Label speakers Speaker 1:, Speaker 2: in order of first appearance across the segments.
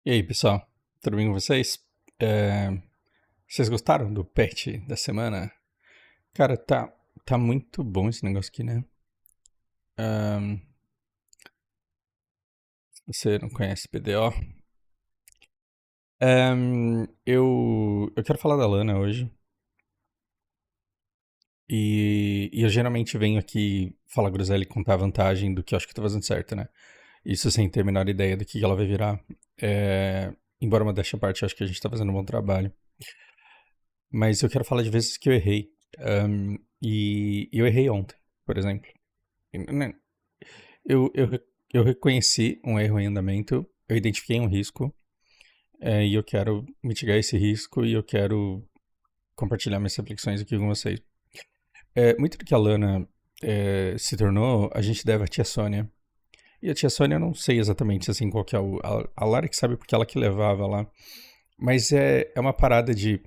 Speaker 1: E aí, pessoal? Tudo bem com vocês? É, Vocês gostaram do patch da semana? Cara, tá muito bom esse negócio aqui, né? Ahn, Se você não conhece PDO. Eu quero falar da Lana hoje. E eu geralmente venho aqui falar groselha e contar a vantagem do que eu acho que tá fazendo certo, né? Isso sem ter a menor ideia do que ela vai virar. Embora uma desta parte, eu acho que a gente tá fazendo um bom trabalho. Mas eu quero falar de vezes que eu errei. E eu errei ontem, por exemplo. Né, Eu, eu, eu reconheci um erro em andamento, eu identifiquei um risco, e eu quero mitigar esse risco e eu quero compartilhar minhas reflexões aqui com vocês. Muito do que a Lana se tornou, a gente deve à tia Sônia. E a tia Sônia, eu não sei exatamente assim qual que é a Lara que sabe porque ela que levava lá. Mas é uma parada de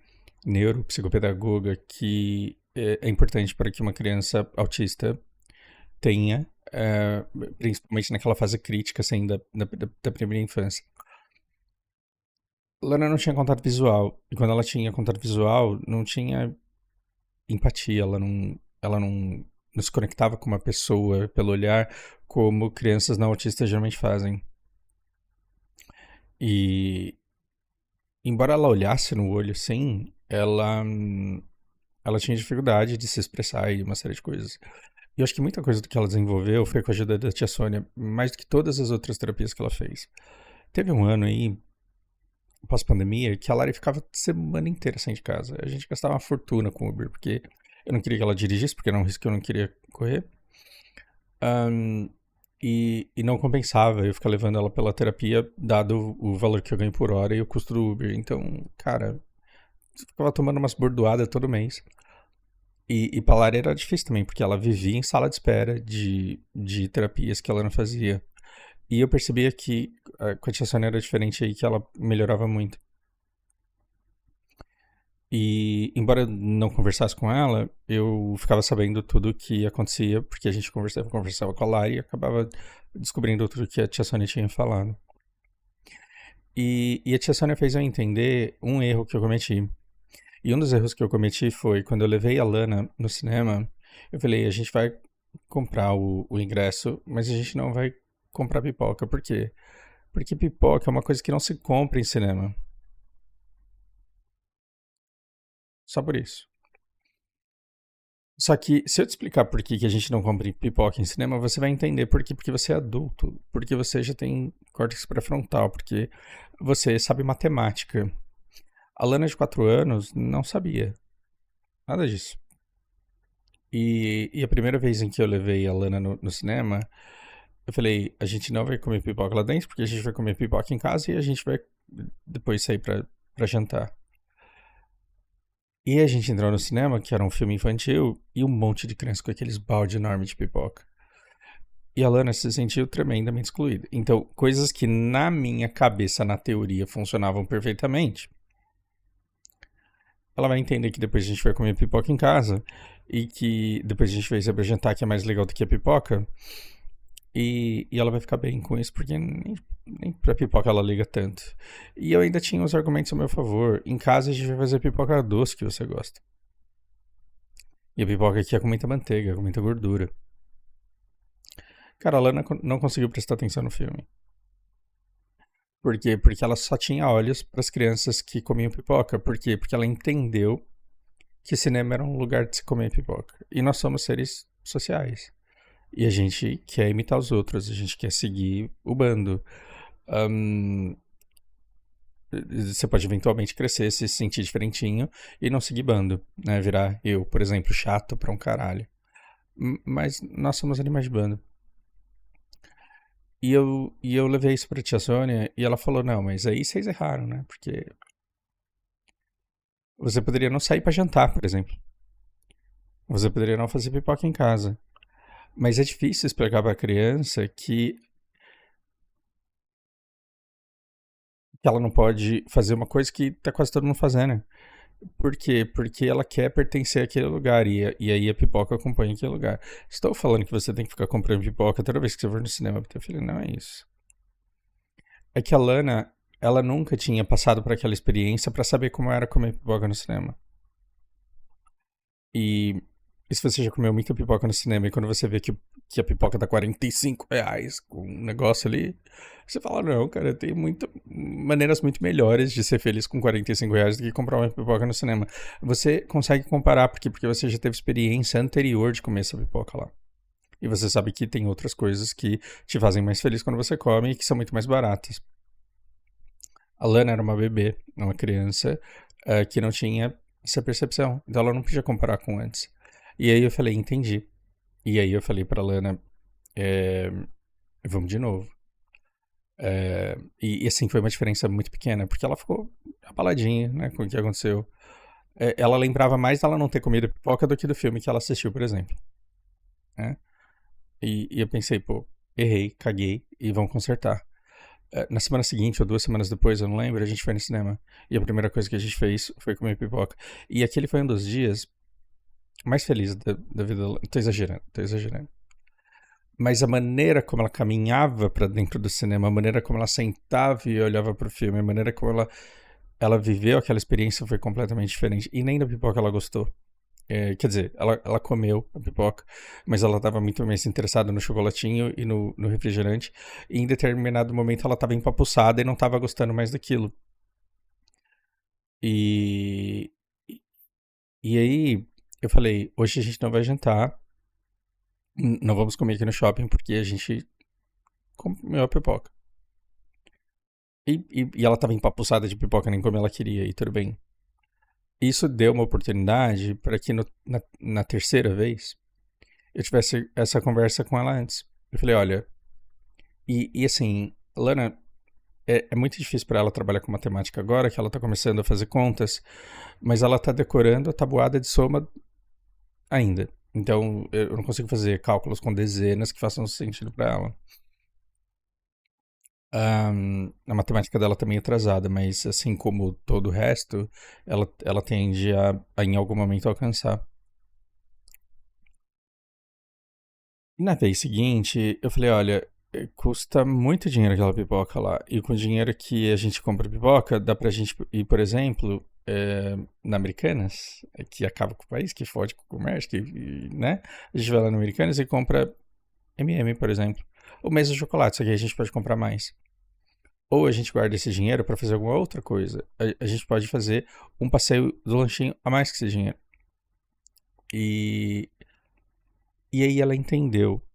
Speaker 1: neuropsicopedagoga que é importante para que uma criança autista tenha, eh, principalmente naquela fase crítica, assim, da primeira infância. Lana não tinha contato visual, e quando ela tinha contato visual, não tinha empatia, não se conectava com uma pessoa pelo olhar, como crianças não autistas geralmente fazem. E, embora ela olhasse no olho, sim, ela tinha dificuldade de se expressar e uma série de coisas. E eu acho que muita coisa do que ela desenvolveu foi com a ajuda da tia Sônia, mais do que todas as outras terapias que ela fez. Teve um ano aí, pós-pandemia, que a Lari ficava semana inteira sem de casa. A gente gastava uma fortuna com o Uber, porque eu não queria que ela dirigisse, porque era um risco que eu não queria correr. Ahn, e não compensava eu ficar levando ela pela terapia, dado o valor que eu ganho por hora e o custo do Uber. Então, cara, eu ficava tomando umas bordoadas todo mês. E pra Lari era difícil também, porque ela vivia em sala de espera de terapias que ela não fazia. E eu percebia que com a tia Sônia era diferente aí, que ela melhorava muito. E, embora eu não conversasse com ela, eu ficava sabendo tudo o que acontecia, porque a gente conversava com a Lari e acabava descobrindo tudo que a tia Sônia tinha falado. E a tia Sônia fez eu entender um erro que eu cometi. E um dos erros que eu cometi foi quando eu levei a Lana no cinema, eu falei, a gente vai comprar o ingresso, mas a gente não vai comprar pipoca. Por quê? Porque pipoca é uma coisa que não se compra em cinema. Só por isso. Só que, se eu te explicar por que a gente não compra pipoca em cinema, você vai entender por quê. Porque você é adulto, porque você já tem córtex pré-frontal, porque você sabe matemática. A Lana de 4 anos não sabia nada disso. E a primeira vez em que eu levei a Lana no cinema, eu falei, a gente não vai comer pipoca lá dentro, porque a gente vai comer pipoca em casa e a gente vai depois sair pra jantar. E a gente entrou no cinema, que era um filme infantil, e um monte de criança com aqueles balde enorme de pipoca. E a Lana se sentiu tremendamente excluída. Então, coisas que na minha cabeça, na teoria, funcionavam perfeitamente, ela vai entender que depois a gente vai comer pipoca em casa e que depois a gente vai saber jantar que é mais legal do que a pipoca. E ela vai ficar bem com isso, porque nem pra pipoca ela liga tanto. E eu ainda tinha os argumentos a meu favor. Em casa a gente vai fazer pipoca doce que você gosta. E a pipoca aqui é com muita manteiga, com muita gordura. Cara, a Lana não conseguiu prestar atenção no filme. Por quê? Porque ela só tinha olhos para as crianças que comiam pipoca. Por quê? Porque ela entendeu que cinema era um lugar de se comer pipoca. E nós somos seres sociais. E a gente quer imitar os outros, a gente quer seguir o bando. Ahn, Você pode eventualmente crescer, se sentir diferentinho e não seguir bando, né? Virar eu, por exemplo, chato pra um caralho. Mas nós somos animais de bando. E eu levei isso pra tia Sônia e ela falou: não, mas aí vocês erraram, né? Porque você poderia não sair pra jantar, por exemplo. Você poderia não fazer pipoca em casa. Mas é difícil explicar pra criança que ela não pode fazer uma coisa que tá quase todo mundo fazendo. Por quê? Porque ela quer pertencer àquele lugar e aí a pipoca acompanha aquele lugar. Estou falando que você tem que ficar comprando pipoca toda vez que você for no cinema pro teu filho, não é isso. É que a Lana, ela nunca tinha passado por aquela experiência pra saber como era comer pipoca no cinema. E se você já comeu muita pipoca no cinema e quando você vê que a pipoca tá R$ 45 com um negócio ali, você fala, não, cara, tem maneiras muito melhores de ser feliz com R$ 45 do que comprar uma pipoca no cinema. Você consegue comparar, porque você já teve experiência anterior de comer essa pipoca lá. E você sabe que tem outras coisas que te fazem mais feliz quando você come e que são muito mais baratas. A Lana era uma bebê, uma criança, que não tinha essa percepção. Então ela não podia comparar com antes. E aí eu falei, entendi. E aí eu falei pra Lana, vamos de novo. E assim, foi uma diferença muito pequena, porque ela ficou abaladinha, né, com o que aconteceu. Ela lembrava mais dela não ter comido pipoca do que do filme que ela assistiu, por exemplo. Né? E eu pensei, pô, errei, caguei e vamos consertar. Na semana seguinte, ou 2 semanas depois, eu não lembro, a gente foi no cinema. E a primeira coisa que a gente fez foi comer pipoca. E aquele foi um dos dias mais felizes da vida dela. Tô exagerando. Mas a maneira como ela caminhava pra dentro do cinema, a maneira como ela sentava e olhava pro filme, a maneira como ela viveu aquela experiência foi completamente diferente. E nem da pipoca ela gostou. Quer dizer, ela comeu a pipoca, mas ela estava muito mais interessada no chocolatinho e no refrigerante. E em determinado momento ela estava empapuçada e não estava gostando mais daquilo. E, e aí eu falei, hoje a gente não vai jantar, não vamos comer aqui no shopping porque a gente comeu a pipoca. E ela estava empapuçada de pipoca nem como ela queria, e tudo bem. Isso deu uma oportunidade para que na terceira vez eu tivesse essa conversa com ela antes. Eu falei, olha, e assim, Lana, é muito difícil para ela trabalhar com matemática agora, que ela tá começando a fazer contas, mas ela tá decorando a tabuada de soma ainda. Então, eu não consigo fazer cálculos com dezenas que façam sentido para ela. A matemática dela tá meio atrasada, mas assim como todo o resto, ela tende a em algum momento alcançar. E na vez seguinte, eu falei, olha, custa muito dinheiro aquela pipoca lá. E com o dinheiro que a gente compra pipoca, dá pra gente ir, por exemplo, na Americanas, que acaba com o país, que fode com o comércio, né? A gente vai lá na Americanas e compra M&M, por exemplo. Ou mesmo chocolate, só que a gente pode comprar mais. Ou a gente guarda esse dinheiro pra fazer alguma outra coisa. A gente pode fazer um passeio do lanchinho a mais que esse dinheiro. E, e aí ela entendeu.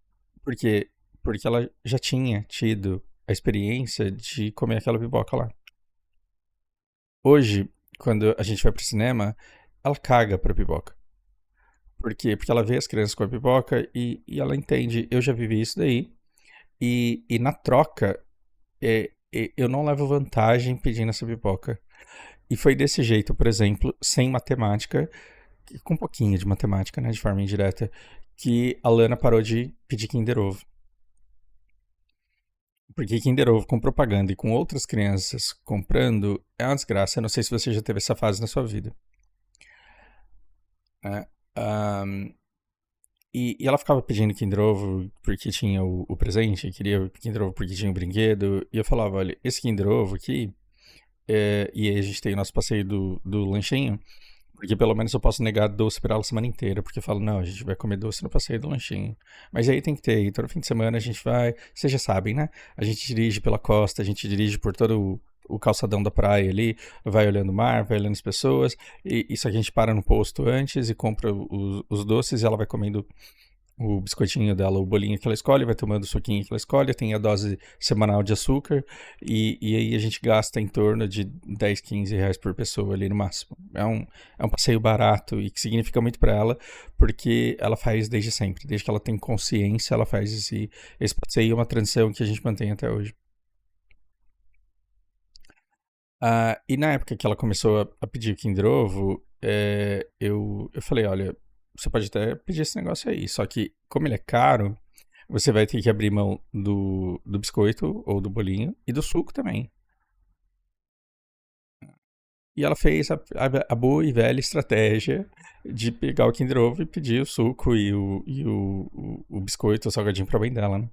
Speaker 1: Por quê? Porque ela já tinha tido a experiência de comer aquela pipoca lá. Hoje, quando a gente vai pro cinema, ela caga pra pipoca. Por quê? Porque ela vê as crianças com a pipoca e ela entende, eu já vivi isso daí. E na troca, eu não levo vantagem pedindo essa pipoca. E foi desse jeito, por exemplo, sem matemática, com um pouquinho de matemática, né, de forma indireta, que a Lana parou de pedir Kinder Ovo. Porque Kinder Ovo com propaganda e com outras crianças comprando é uma desgraça. Eu não sei se você já teve essa fase na sua vida. Né? E ela ficava pedindo Kinder Ovo porque tinha o presente, queria Kinder Ovo porque tinha o brinquedo. E eu falava, olha, esse Kinder Ovo aqui, e aí a gente tem o nosso passeio do lanchinho, porque pelo menos eu posso negar doce pra ela a semana inteira, porque eu falo, não, a gente vai comer doce no passeio do lanchinho. Mas aí tem que ter, e todo fim de semana a gente vai, vocês já sabem, né? A gente dirige pela costa, a gente dirige por todo o calçadão da praia ali, vai olhando o mar, vai olhando as pessoas, e isso aqui a gente para no posto antes e compra os doces e ela vai comendo o biscoitinho dela, o bolinho que ela escolhe, vai tomando o suquinho que ela escolhe, tem a dose semanal de açúcar, e aí a gente gasta em torno de 10, 15 reais por pessoa ali no máximo. É um passeio barato e que significa muito para ela, porque ela faz desde sempre, desde que ela tem consciência, ela faz esse passeio, é uma tradição que a gente mantém até hoje. E na época que ela começou a pedir Kinder Ovo, eu falei, olha, você pode até pedir esse negócio aí, só que como ele é caro, você vai ter que abrir mão do biscoito ou do bolinho e do suco também. E ela fez a boa e velha estratégia de pegar o Kinder Ovo e pedir o suco e o biscoito, o salgadinho pra mãe dela, né?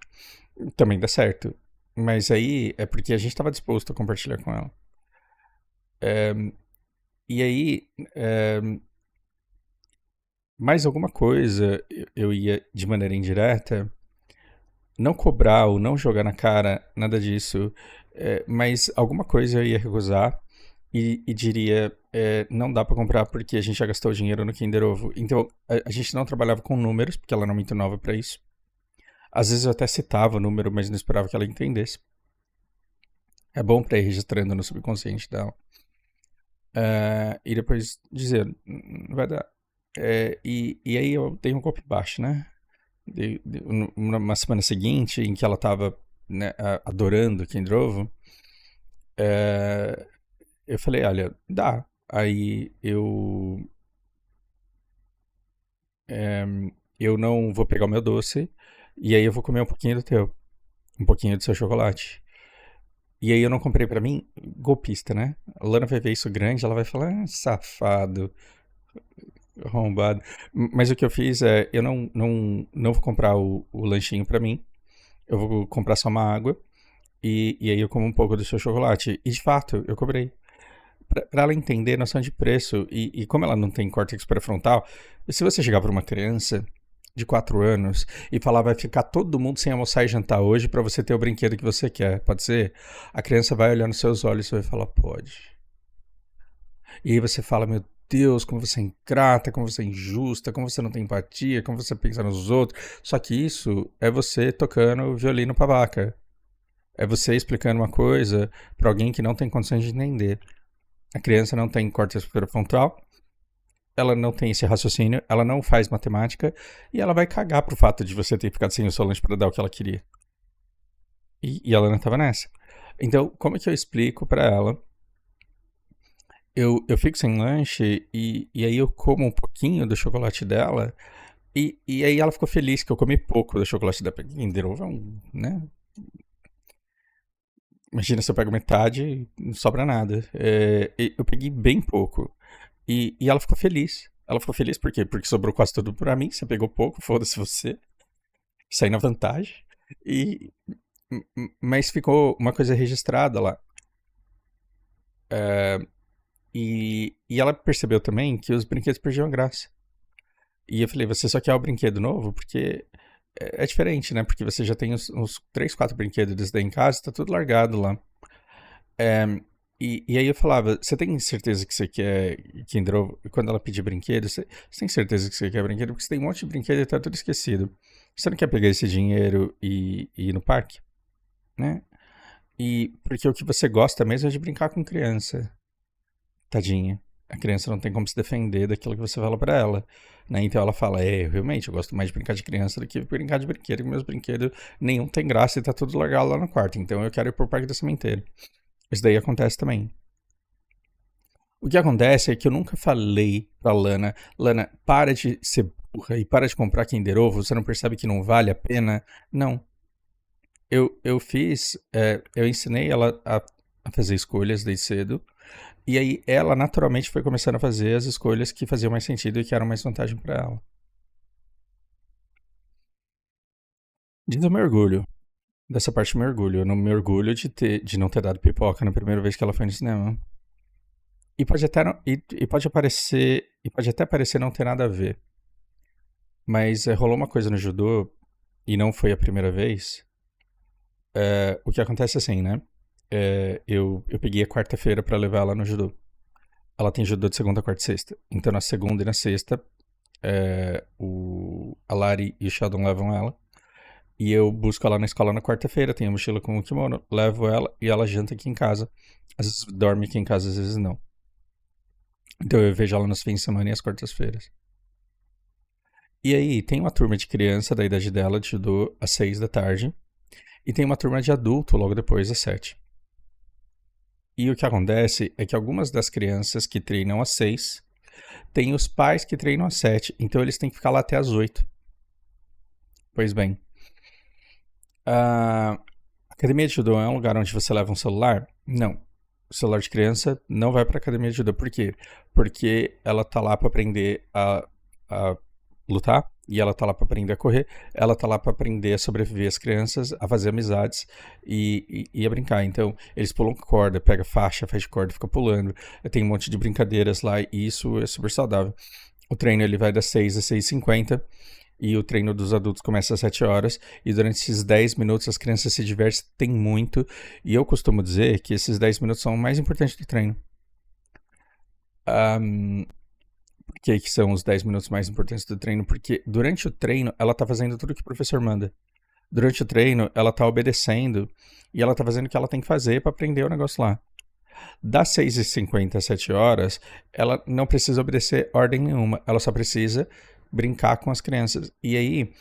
Speaker 1: Também dá certo. Mas aí é porque a gente estava disposto a compartilhar com ela. E aí, mais alguma coisa eu ia de maneira indireta, não cobrar ou não jogar na cara, nada disso, mas alguma coisa eu ia recusar e diria, não dá pra comprar porque a gente já gastou dinheiro no Kinder Ovo. Então, a gente não trabalhava com números, porque ela era muito nova pra isso. Às vezes eu até citava o número, mas não esperava que ela entendesse. É bom pra ir registrando no subconsciente dela. E depois dizer, não vai dar. E aí eu dei um golpe baixo, né? Numa semana seguinte, em que ela tava, né, adorando Kinder Ovo, eu falei, olha, dá. Aí eu não vou pegar o meu doce, e aí eu vou comer um pouquinho do teu, um pouquinho do seu chocolate. E aí eu não comprei pra mim, golpista, né? A Lana vai ver isso grande, ela vai falar, safado, arrombado. Mas o que eu fiz é, eu não vou comprar o lanchinho pra mim, eu vou comprar só uma água, e aí eu como um pouco do seu chocolate. E de fato, eu cobrei. Pra ela entender a noção de preço, e como ela não tem córtex pré-frontal, se você chegar pra uma criança de 4 anos e falar, vai ficar todo mundo sem almoçar e jantar hoje pra você ter o brinquedo que você quer, pode ser? A criança vai olhar nos seus olhos e vai falar, pode. E aí você fala, meu Deus, como você é ingrata, como você é injusta, como você não tem empatia, como você pensa nos outros. Só que isso é você tocando violino pra vaca. É você explicando uma coisa pra alguém que não tem condições de entender. A criança não tem córtex pré-frontal, ela não tem esse raciocínio, ela não faz matemática e ela vai cagar pro fato de você ter ficado sem o seu lanche pra dar o que ela queria. E ela não tava nessa. Então, como é que eu explico pra ela? Eu fico sem lanche e aí eu como um pouquinho do chocolate dela e aí ela ficou feliz que eu comi pouco do chocolate dela. Kinder Ovo é um, né? Imagina se eu pego metade e não sobra nada. Eu peguei bem pouco. E ela ficou feliz. Ela ficou feliz por quê? Porque sobrou quase tudo pra mim. Você pegou pouco, foda-se você. Saí na vantagem. E, mas ficou uma coisa registrada lá. E ela percebeu também que os brinquedos perdiam graça. E eu falei, você só quer o brinquedo novo? Porque é diferente, né? Porque você já tem uns 3, 4 brinquedos desse daí em casa, tá tudo largado lá. E aí eu falava, você tem certeza que você quer Kinder Ovo? E quando ela pedir brinquedo, você tem certeza que você quer brinquedo? Porque você tem um monte de brinquedo e tá tudo esquecido. Você não quer pegar esse dinheiro e ir no parque? Né? E porque o que você gosta mesmo é de brincar com criança. Tadinha. A criança não tem como se defender daquilo que você fala pra ela. Né? Então ela fala, realmente, eu gosto mais de brincar de criança do que brincar de brinquedo. Porque meus brinquedos, nenhum tem graça e tá tudo largado lá no quarto. Então eu quero ir pro parque da sementeira. Isso daí acontece também. O que acontece é que eu nunca falei pra Lana, Lana, para de ser burra e para de comprar Kinder Ovo, você não percebe que não vale a pena? Não. Eu fiz, eu ensinei ela a fazer escolhas desde cedo, e aí ela naturalmente foi começando a fazer as escolhas que faziam mais sentido e que eram mais vantagem pra ela. Diz eu me orgulho. Dessa parte eu me orgulho. Eu não me orgulho de não ter dado pipoca na primeira vez que ela foi no cinema. E pode até parecer não ter nada a ver. Mas rolou uma coisa no judô, e não foi a primeira vez. O que acontece é assim, né? Eu peguei a quarta-feira pra levar ela no judô. Ela tem judô de segunda, quarta e sexta. Então na segunda e na sexta, a Lari e o Sheldon levam ela. E eu busco ela na escola na quarta-feira, tenho a mochila com o kimono, levo ela e ela janta aqui em casa. Às vezes dorme aqui em casa, às vezes não. Então eu vejo ela nos fins de semana e às quartas-feiras. E aí, tem uma turma de criança da idade dela de judô às 6 da tarde. E tem uma turma de adulto logo depois às 7. E o que acontece é que algumas das crianças que treinam às 6 têm os pais que treinam às 7. Então eles têm que ficar lá até às 8. Pois bem. A academia de judô é um lugar onde você leva um celular? Não. O celular de criança não vai pra academia de judô. Por quê? Porque ela tá lá pra aprender a lutar E ela tá lá pra aprender a correr, ela tá lá pra aprender a sobreviver às crianças, a fazer amizades e a brincar. Então, eles pulam corda, pega faixa, faz de corda, fica pulando. Tem um monte de brincadeiras lá e isso é super saudável. O treino ele vai das 6 às 6h50 e o treino dos adultos começa às 7 horas. E durante esses 10 minutos as crianças se divertem muito. E eu costumo dizer que esses 10 minutos são o mais importantes do treino. Por que são os 10 minutos mais importantes do treino? Porque durante o treino ela tá fazendo tudo que o professor manda. Durante o treino ela tá obedecendo e ela tá fazendo o que ela tem que fazer pra aprender o negócio lá. Das 6h50 às 7 horas, ela não precisa obedecer ordem nenhuma, ela só precisa brincar com as crianças. E aí,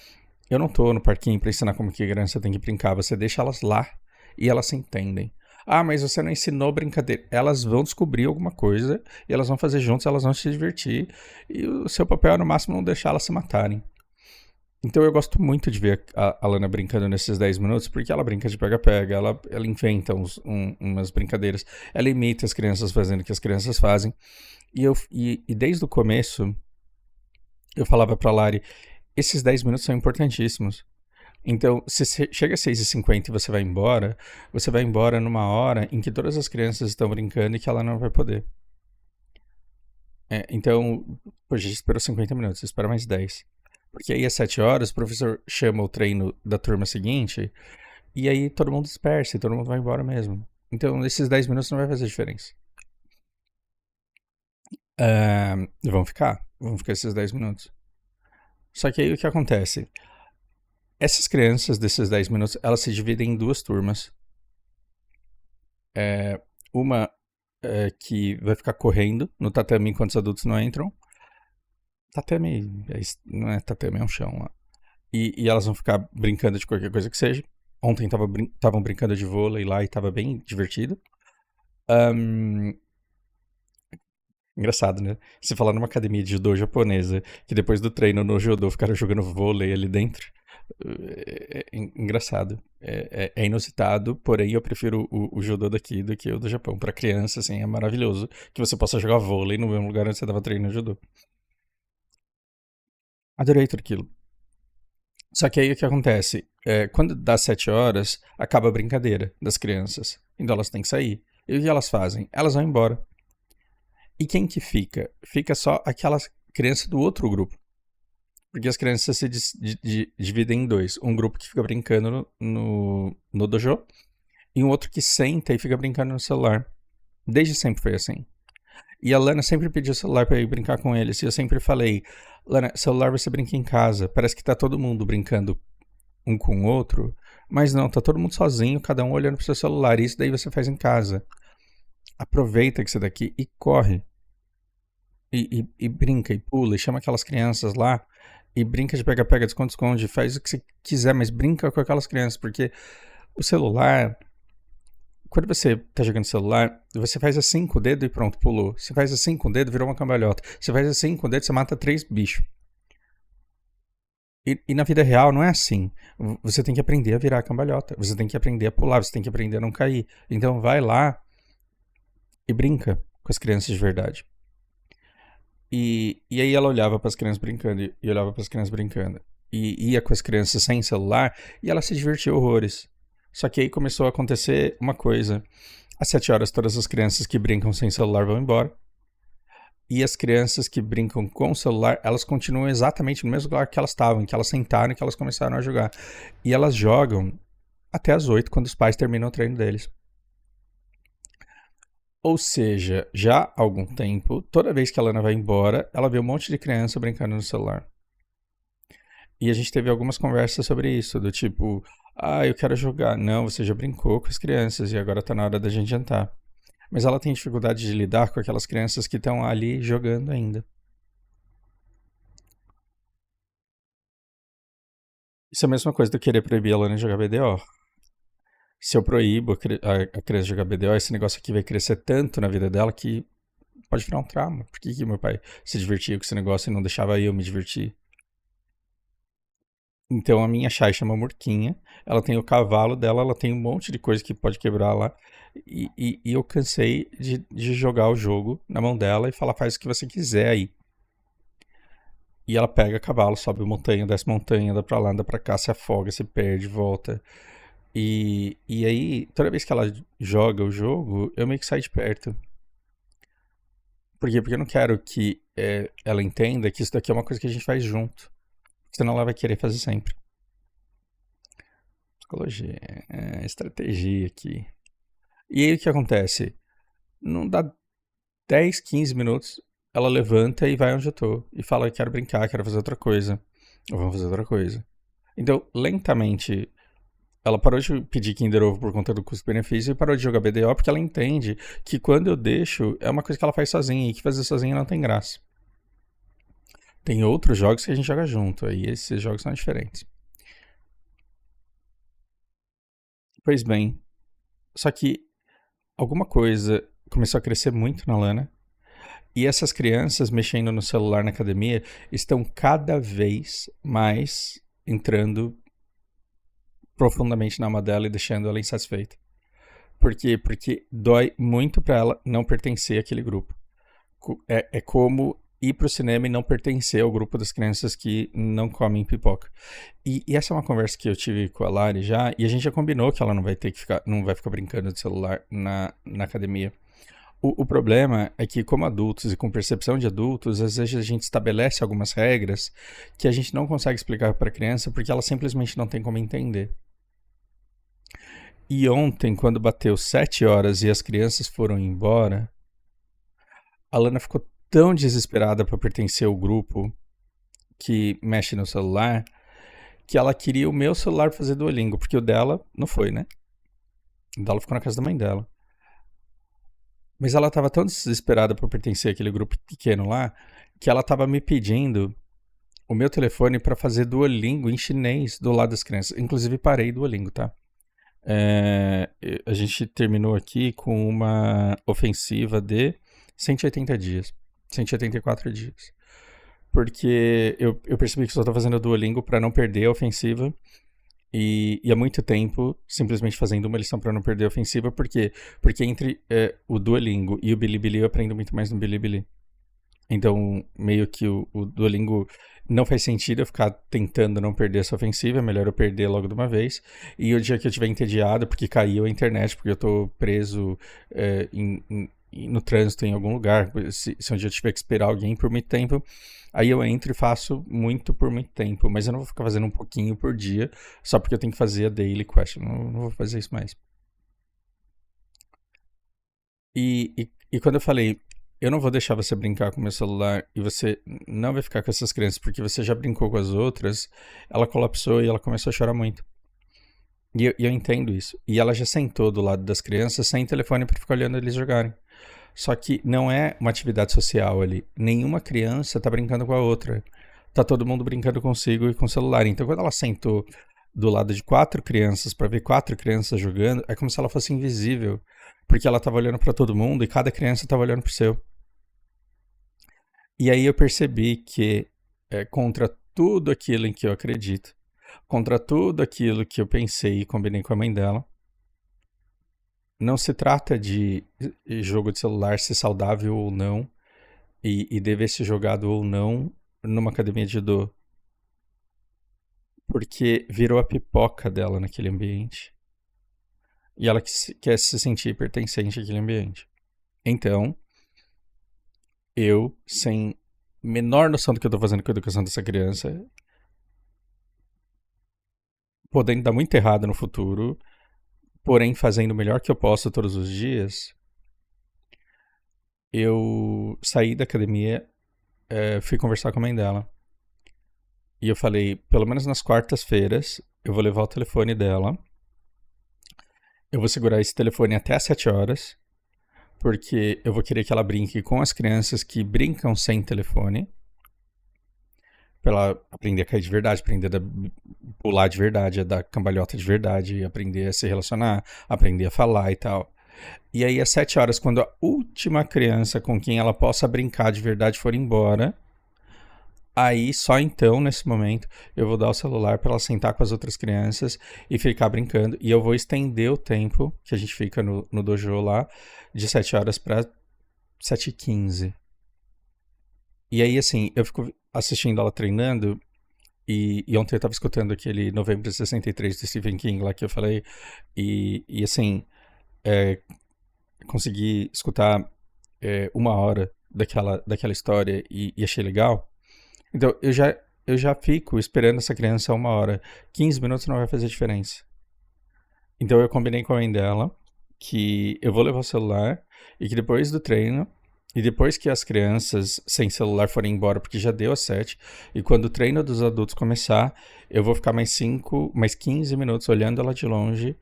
Speaker 1: eu não tô no parquinho pra ensinar como que a criança tem que brincar, você deixa elas lá e elas se entendem. Ah, mas você não ensinou brincadeira. Elas vão descobrir alguma coisa e elas vão fazer juntos, elas vão se divertir. E o seu papel é, no máximo, não deixar elas se matarem. Então eu gosto muito de ver a Lana brincando nesses 10 minutos, porque ela brinca de pega-pega, ela inventa umas brincadeiras, ela imita as crianças fazendo o que as crianças fazem. E desde o começo, eu falava pra Lari, esses 10 minutos são importantíssimos. Então, se chega às 6h50 e você vai embora numa hora em que todas as crianças estão brincando e que ela não vai poder. Então, a gente esperou 50 minutos, espera mais 10. Porque aí às 7 horas o professor chama o treino da turma seguinte e aí todo mundo dispersa e todo mundo vai embora mesmo. Então esses 10 minutos não vai fazer diferença. Vão ficar esses 10 minutos. Só que aí o que acontece? Essas crianças desses 10 minutos, elas se dividem em duas turmas. Uma que vai ficar correndo no tatame enquanto os adultos não entram. Tatame, não é tatame, é um chão lá. E elas vão ficar brincando de qualquer coisa que seja. Ontem estavam brincando de vôlei lá e tava bem divertido. Engraçado, né? Você falar numa academia de judô japonesa, que depois do treino no judô ficaram jogando vôlei ali dentro. É engraçado. É inusitado, porém eu prefiro o judô daqui do que o do Japão. Pra criança, assim, é maravilhoso que você possa jogar vôlei no mesmo lugar onde você tava treinando judô. Adorei tudo aquilo. Só que aí o que acontece? Quando dá 7 horas, acaba a brincadeira das crianças. Então elas têm que sair. E o que elas fazem? Elas vão embora. E quem que fica? Fica só aquelas crianças do outro grupo. Porque as crianças se dividem em dois. Um grupo que fica brincando no dojo e um outro que senta e fica brincando no celular. Desde sempre foi assim. E a Lana sempre pediu o celular pra eu ir brincar com eles. E eu sempre falei, Lana, celular você brinca em casa. Parece que tá todo mundo brincando um com o outro. Mas não, tá todo mundo sozinho, cada um olhando pro seu celular. E isso daí você faz em casa. Aproveita que você tá aqui e corre. E brinca, e pula, e chama aquelas crianças lá. E brinca de pega-pega, esconde-esconde. Faz o que você quiser, mas brinca com aquelas crianças. Porque o celular... Quando você tá jogando celular, você faz assim com o dedo e pronto, pulou. Você faz assim com o dedo, virou uma cambalhota. Você faz assim com o dedo, você mata 3 bichos. E na vida real não é assim. Você tem que aprender a virar a cambalhota. Você tem que aprender a pular, você tem que aprender a não cair. Então vai lá e brinca com as crianças de verdade. E aí ela olhava para as crianças brincando e olhava para as crianças brincando. E ia com as crianças sem celular e ela se divertia horrores. Só que aí começou a acontecer uma coisa. Às 7 horas, todas as crianças que brincam sem celular vão embora. E as crianças que brincam com o celular, elas continuam exatamente no mesmo lugar que elas estavam, que elas sentaram e que elas começaram a jogar. E elas jogam até as 8, quando os pais terminam o treino deles. Ou seja, já há algum tempo, toda vez que a Lana vai embora, ela vê um monte de criança brincando no celular. E a gente teve algumas conversas sobre isso, do tipo... eu quero jogar. Não, você já brincou com as crianças e agora tá na hora da gente jantar. Mas ela tem dificuldade de lidar com aquelas crianças que estão ali jogando ainda. Isso é a mesma coisa do querer proibir a Lana de jogar BDO. Se eu proíbo a criança jogar BDO, esse negócio aqui vai crescer tanto na vida dela que pode virar um trauma. Por que meu pai se divertia com esse negócio e não deixava eu me divertir? Então a minha Shai chama Murquinha, ela tem o cavalo dela, ela tem um monte de coisa que pode quebrar lá. E eu cansei de jogar o jogo na mão dela e falar, faz o que você quiser aí. E ela pega cavalo, sobe montanha, desce montanha, anda pra lá, anda pra cá, se afoga, se perde, volta. E aí, toda vez que ela joga o jogo, eu meio que saio de perto. Por quê? Porque eu não quero que ela entenda que isso daqui é uma coisa que a gente faz junto. Senão ela vai querer fazer sempre. Psicologia, estratégia aqui. E aí o que acontece? Não dá 10, 15 minutos, ela levanta e vai onde eu tô. E fala, quero brincar, quero fazer outra coisa. Ou vamos fazer outra coisa. Então, lentamente, ela parou de pedir Kinder Ovo por conta do custo-benefício e parou de jogar BDO porque ela entende que quando eu deixo, é uma coisa que ela faz sozinha e que fazer sozinha não tem graça. Tem outros jogos que a gente joga junto, aí esses jogos são diferentes. Pois bem, só que alguma coisa começou a crescer muito na Lana e essas crianças mexendo no celular na academia estão cada vez mais entrando profundamente na alma dela e deixando ela insatisfeita. Por quê? Porque dói muito pra ela não pertencer àquele grupo. É como ir pro cinema e não pertencer ao grupo das crianças que não comem pipoca. E essa é uma conversa que eu tive com a Lari já, e a gente já combinou que ela não vai ter que ficar, não vai ficar brincando de celular na academia. O problema é que, como adultos e com percepção de adultos, às vezes a gente estabelece algumas regras que a gente não consegue explicar para a criança porque ela simplesmente não tem como entender. E ontem, quando bateu 7 horas e as crianças foram embora, a Lana ficou tão desesperada para pertencer ao grupo que mexe no celular que ela queria o meu celular pra fazer Duolingo, porque o dela não foi, né? O dela ficou na casa da mãe dela. Mas ela tava tão desesperada por pertencer àquele grupo pequeno lá que ela tava me pedindo o meu telefone para fazer Duolingo em chinês do lado das crianças. Inclusive parei Duolingo, tá? A gente terminou aqui com uma ofensiva de 180 dias. 184 dias. Porque eu percebi que só tô fazendo Duolingo para não perder a ofensiva. E há muito tempo, simplesmente fazendo uma lição para não perder a ofensiva. Por quê? Porque entre o Duolingo e o Bilibili eu aprendo muito mais no Bilibili. Então, meio que o Duolingo não faz sentido eu ficar tentando não perder essa ofensiva, é melhor eu perder logo de uma vez. E o dia que eu estiver entediado, porque caiu a internet, porque eu tô preso no trânsito em algum lugar, se um dia eu tiver que esperar alguém por muito tempo, aí eu entro e faço muito por muito tempo, mas eu não vou ficar fazendo um pouquinho por dia, só porque eu tenho que fazer a daily quest, não vou fazer isso mais. E quando eu falei, eu não vou deixar você brincar com o meu celular e você não vai ficar com essas crianças porque você já brincou com as outras, ela colapsou e ela começou a chorar muito. E eu entendo isso. E ela já sentou do lado das crianças sem telefone para ficar olhando eles jogarem. Só que não é uma atividade social ali. Nenhuma criança tá brincando com a outra. Tá todo mundo brincando consigo e com o celular. Então quando ela sentou do lado de 4 crianças para ver 4 crianças jogando, é como se ela fosse invisível. Porque ela tava olhando para todo mundo e cada criança tava olhando pro seu. E aí eu percebi que contra tudo aquilo em que eu acredito, contra tudo aquilo que eu pensei e combinei com a mãe dela, não se trata de jogo de celular ser saudável ou não e dever ser jogado ou não numa academia de judô. Porque virou a pipoca dela naquele ambiente. E ela quer se sentir pertencente àquele ambiente. Então, eu, sem menor noção do que eu tô fazendo com a educação dessa criança, podendo dar muito errado no futuro, porém fazendo o melhor que eu posso todos os dias, eu saí da academia, fui conversar com a mãe dela. E eu falei, pelo menos nas quartas-feiras, eu vou levar o telefone dela. Eu vou segurar esse telefone até às 7 horas, porque eu vou querer que ela brinque com as crianças que brincam sem telefone, pra ela aprender a cair de verdade, aprender a pular de verdade, a dar cambalhota de verdade, aprender a se relacionar, aprender a falar e tal. E aí às 7 horas, quando a última criança com quem ela possa brincar de verdade for embora, aí só então, nesse momento, eu vou dar o celular para ela sentar com as outras crianças e ficar brincando. E eu vou estender o tempo que a gente fica no dojo lá, de 7 horas para 7h15. E aí, assim, eu fico assistindo ela treinando, e ontem eu tava escutando aquele Novembro de 63 do Stephen King lá que eu falei, e assim, é, consegui escutar uma hora daquela história e achei legal. Então, eu já fico esperando essa criança uma hora. 15 minutos não vai fazer diferença. Então, eu combinei com a mãe dela que eu vou levar o celular e que depois do treino, e depois que as crianças sem celular forem embora, porque já deu às 7, e quando o treino dos adultos começar, eu vou ficar mais 15 minutos olhando ela de longe,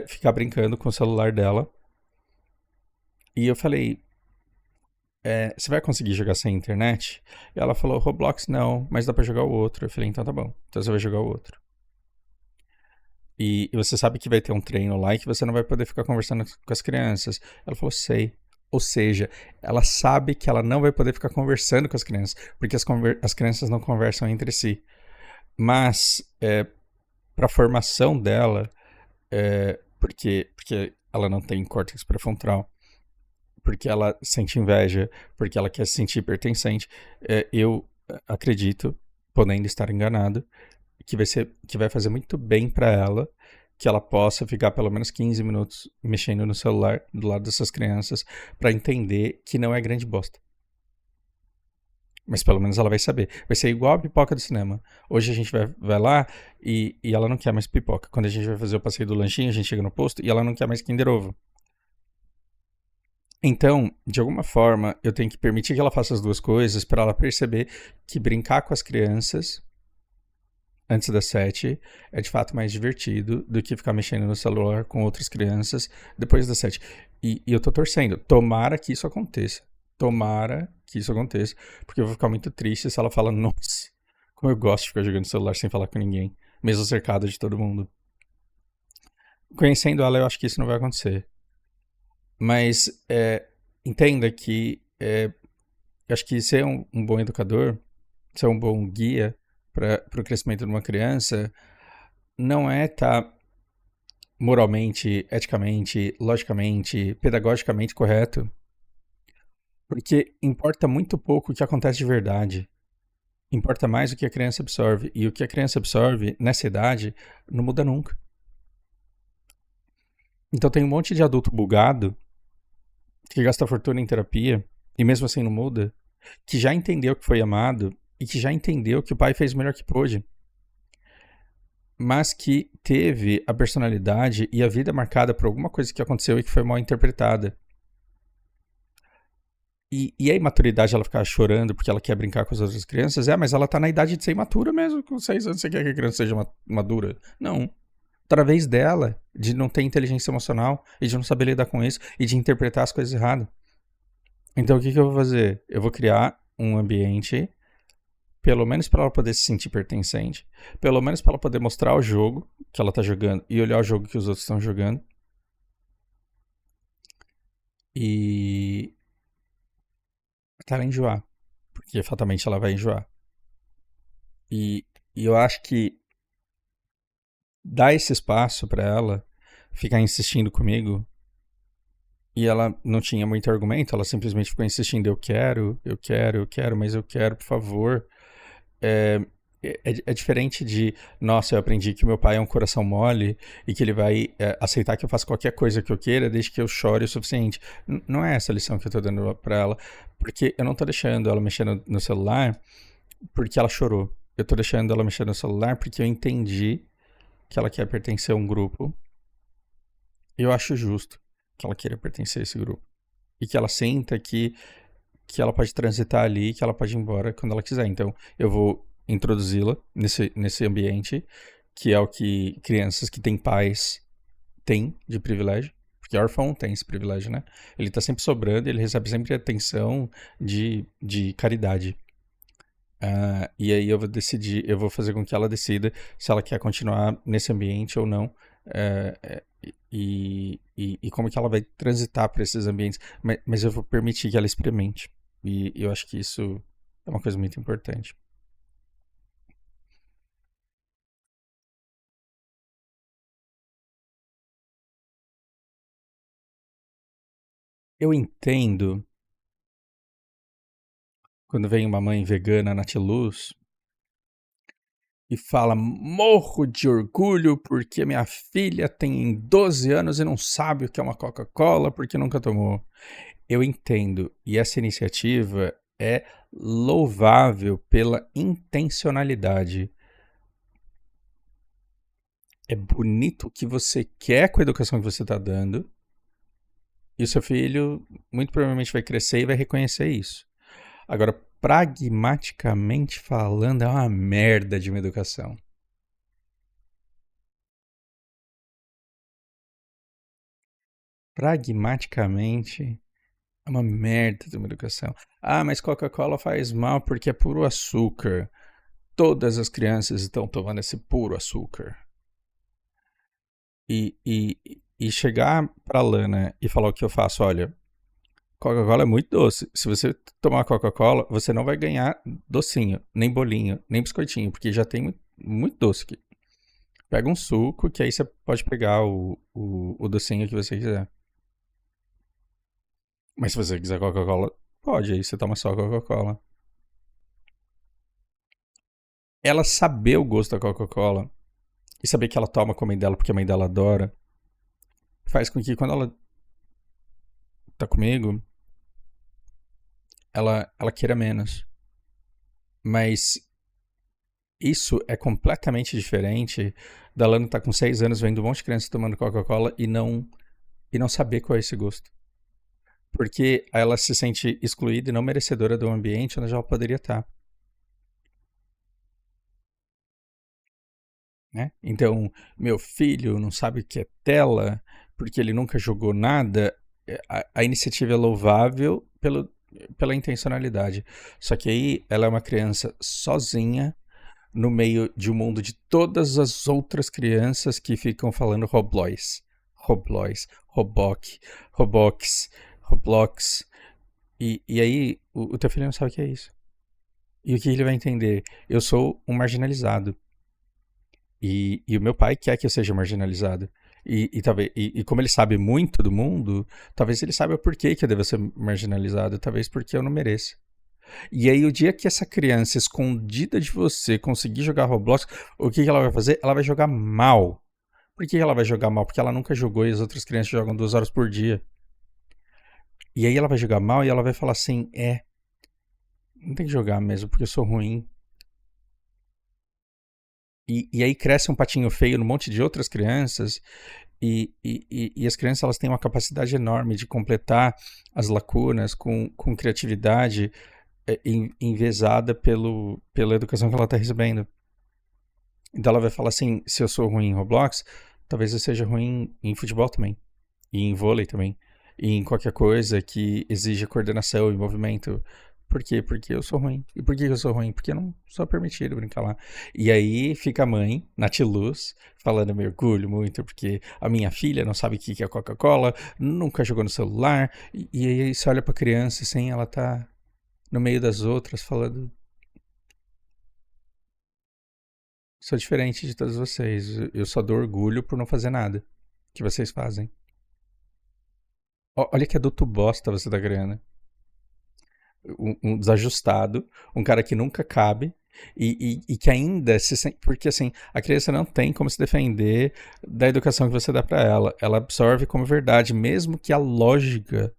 Speaker 1: ficar brincando com o celular dela. E eu falei, você vai conseguir jogar sem internet? E ela falou, Roblox não, mas dá pra jogar o outro. Eu falei, então tá bom, então você vai jogar o outro. E você sabe que vai ter um treino lá e que você não vai poder ficar conversando com as crianças. Ela falou, sei. Ou seja, ela sabe que ela não vai poder ficar conversando com as crianças, porque as crianças não conversam entre si. Mas, para a formação dela, porque ela não tem córtex pré-frontal, porque ela sente inveja, porque ela quer se sentir pertencente. Eu acredito, podendo estar enganado, que vai fazer muito bem para ela que ela possa ficar pelo menos 15 minutos mexendo no celular do lado dessas crianças para entender que não é grande bosta. Mas pelo menos ela vai saber. Vai ser igual a pipoca do cinema. Hoje a gente vai lá e ela não quer mais pipoca. Quando a gente vai fazer o passeio do lanchinho, a gente chega no posto e ela não quer mais Kinder Ovo. Então, de alguma forma, eu tenho que permitir que ela faça as duas coisas para ela perceber que brincar com as crianças antes das 7 é de fato mais divertido do que ficar mexendo no celular com outras crianças depois das 7. E eu tô torcendo. Tomara que isso aconteça. Tomara que isso aconteça. Porque eu vou ficar muito triste se ela fala, nossa, como eu gosto de ficar jogando celular sem falar com ninguém. Mesmo cercado de todo mundo. Conhecendo ela, eu acho que isso não vai acontecer. Mas entenda que eu acho que ser um bom educador, ser um bom guia para o crescimento de uma criança, não é estar moralmente, eticamente, logicamente, pedagogicamente correto, porque importa muito pouco o que acontece de verdade. Importa mais o que a criança absorve. E o que a criança absorve nessa idade não muda nunca. Então tem um monte de adulto bugado que gasta fortuna em terapia e mesmo assim não muda, que já entendeu que foi amado e que já entendeu que o pai fez o melhor que pôde, mas que teve a personalidade e a vida marcada por alguma coisa que aconteceu e que foi mal interpretada. E a imaturidade, ela ficar chorando porque ela quer brincar com as outras crianças, mas ela tá na idade de ser imatura mesmo, com 6 anos você quer que a criança seja madura? Não. Através dela, de não ter inteligência emocional e de não saber lidar com isso e de interpretar as coisas erradas. Então o que eu vou fazer? Eu vou criar um ambiente, pelo menos para ela poder se sentir pertencente, pelo menos para ela poder mostrar o jogo que ela tá jogando e olhar o jogo que os outros estão jogando. E até ela enjoar, porque fatalmente ela vai enjoar. E eu acho que dar esse espaço para ela ficar insistindo comigo, e ela não tinha muito argumento, ela simplesmente ficou insistindo, eu quero, eu quero, eu quero, mas eu quero, por favor. É, é diferente de, nossa, eu aprendi que meu pai é um coração mole e que ele vai aceitar que eu faça qualquer coisa que eu queira desde que eu chore o suficiente. Não é essa a lição que eu tô dando pra ela, porque eu não tô deixando ela mexer no celular porque ela chorou. Eu tô deixando ela mexer no celular porque eu entendi que ela quer pertencer a um grupo. E eu acho justo que ela queira pertencer a esse grupo. E que ela sinta que ela pode transitar ali, que ela pode ir embora quando ela quiser. Então, eu vou introduzi-la nesse ambiente, que é o que crianças que têm pais têm de privilégio. Porque órfão tem esse privilégio, né? Ele tá sempre sobrando e ele recebe sempre atenção de caridade. E aí eu vou fazer com que ela decida se ela quer continuar nesse ambiente ou não. E como que ela vai transitar para esses ambientes. Mas eu vou permitir que ela experimente. E eu acho que isso é uma coisa muito importante. Eu entendo Quando vem uma mãe vegana na Natiluz e fala: morro de orgulho porque minha filha tem 12 anos e não sabe o que é uma Coca-Cola porque nunca tomou. Eu entendo, e essa iniciativa é louvável pela intencionalidade. É bonito o que você quer com a educação que você está dando, e o seu filho muito provavelmente vai crescer e vai reconhecer isso. Agora, pragmaticamente falando, é uma merda de uma educação. Pragmaticamente, é uma merda de uma educação. Ah, mas Coca-Cola faz mal porque é puro açúcar. Todas as crianças estão tomando esse puro açúcar. E chegar pra Lana e falar o que eu faço, olha, Coca-Cola é muito doce. Se você tomar Coca-Cola, você não vai ganhar docinho, nem bolinho, nem biscoitinho, porque já tem muito doce aqui. Pega um suco, que aí você pode pegar o docinho que você quiser. Mas se você quiser Coca-Cola, pode, aí você toma só Coca-Cola. Ela saber o gosto da Coca-Cola e saber que ela toma com a mãe dela porque a mãe dela adora, faz com que quando ela tá comigo, ela queira menos. Mas isso é completamente diferente da Lana estar com 6 anos vendo um monte de criança tomando Coca-Cola e não saber qual é esse gosto. Porque ela se sente excluída e não merecedora do ambiente onde ela poderia estar. Né? Então, meu filho não sabe o que é tela porque ele nunca jogou nada. A iniciativa é louvável pela intencionalidade. Só que aí ela é uma criança sozinha no meio de um mundo de todas as outras crianças que ficam falando Roblox, Roblox, Roboc, Robox, Roblox. E aí o teu filho não sabe o que é isso. E o que ele vai entender? Eu sou um marginalizado. E o meu pai quer que eu seja marginalizado. E como ele sabe muito do mundo, talvez ele saiba por que eu devo ser marginalizado, talvez porque eu não mereço. E aí, o dia que essa criança escondida de você conseguir jogar Roblox, o que ela vai fazer? Ela vai jogar mal. Por que ela vai jogar mal? Porque ela nunca jogou e as outras crianças jogam 2 horas por dia. E aí ela vai jogar mal e ela vai falar assim: não tem que jogar mesmo, porque eu sou ruim. E aí cresce um patinho feio no monte de outras crianças. E as crianças elas têm uma capacidade enorme de completar as lacunas com criatividade envezada pela educação que ela está recebendo. Então ela vai falar assim, se eu sou ruim em Roblox, talvez eu seja ruim em futebol também. E em vôlei também. E em qualquer coisa que exija coordenação e movimento. Por quê? Porque eu sou ruim. E por que eu sou ruim? Porque eu não sou permitido brincar lá. E aí fica a mãe, Natiluz, falando me orgulho muito, porque a minha filha não sabe o que é Coca-Cola, nunca jogou no celular. E aí você olha pra criança assim, ela tá no meio das outras falando: sou diferente de todos vocês. Eu só dou orgulho por não fazer nada que vocês fazem. Olha que adulto bosta você tá criando. Um desajustado, um cara que nunca cabe e que ainda se sente. Porque assim, a criança não tem como se defender da educação que você dá pra ela. Ela absorve como verdade, mesmo que a lógica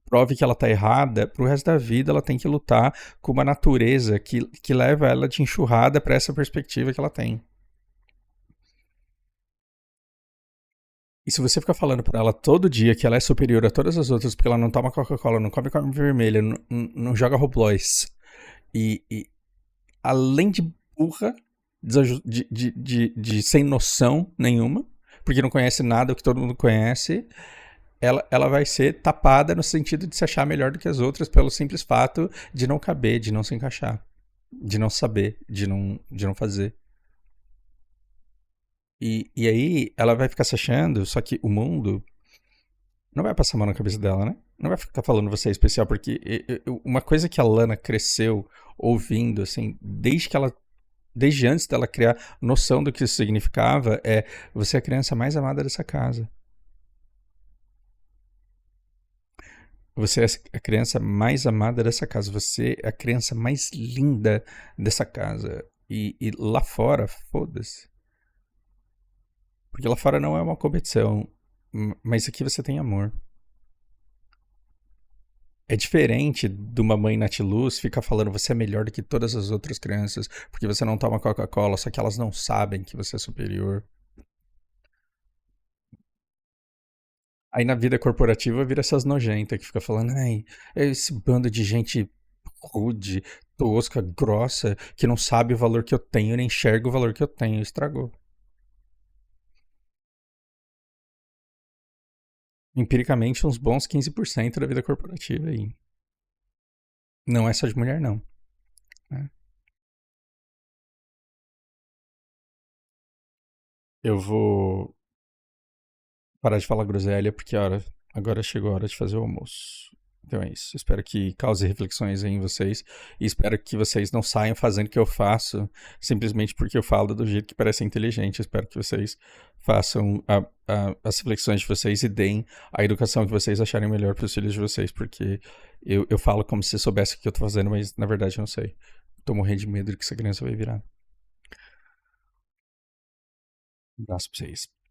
Speaker 1: prove que ela tá errada, pro resto da vida ela tem que lutar com uma natureza que leva ela de enxurrada pra essa perspectiva que ela tem. E se você ficar falando pra ela todo dia que ela é superior a todas as outras porque ela não toma Coca-Cola, não come carne vermelha, não joga Roblox, e além de burra, de sem noção nenhuma, porque não conhece nada o que todo mundo conhece, ela vai ser tapada no sentido de se achar melhor do que as outras pelo simples fato de não caber, de não se encaixar, de não saber, de não fazer. E aí ela vai ficar se achando, só que o mundo não vai passar a mão na cabeça dela, né? Não vai ficar falando você é especial, porque uma coisa que a Lana cresceu ouvindo, assim, desde antes dela criar noção do que isso significava, você é a criança mais amada dessa casa. Você é a criança mais amada dessa casa. Você é a criança mais linda dessa casa. E lá fora, foda-se. Porque lá fora não é uma competição. Mas aqui você tem amor. É diferente de uma mãe natiluz ficar falando você é melhor do que todas as outras crianças porque você não toma Coca-Cola, só que elas não sabem que você é superior. Aí na vida corporativa vira essas nojentas que fica falando, ai, é esse bando de gente rude, tosca, grossa, que não sabe o valor que eu tenho, nem enxerga o valor que eu tenho, estragou. Empiricamente, uns bons 15% da vida corporativa aí. Não é só de mulher, não. Né? Eu vou parar de falar groselha porque agora chegou a hora de fazer o almoço. Então é isso. Espero que cause reflexões aí em vocês. E espero que vocês não saiam fazendo o que eu faço simplesmente porque eu falo do jeito que parece inteligente. Espero que vocês façam as reflexões de vocês e deem a educação que vocês acharem melhor para os filhos de vocês. Porque eu falo como se soubesse o que eu tô fazendo, mas na verdade eu não sei. Tô morrendo de medo de que essa criança vai virar. Um abraço pra vocês.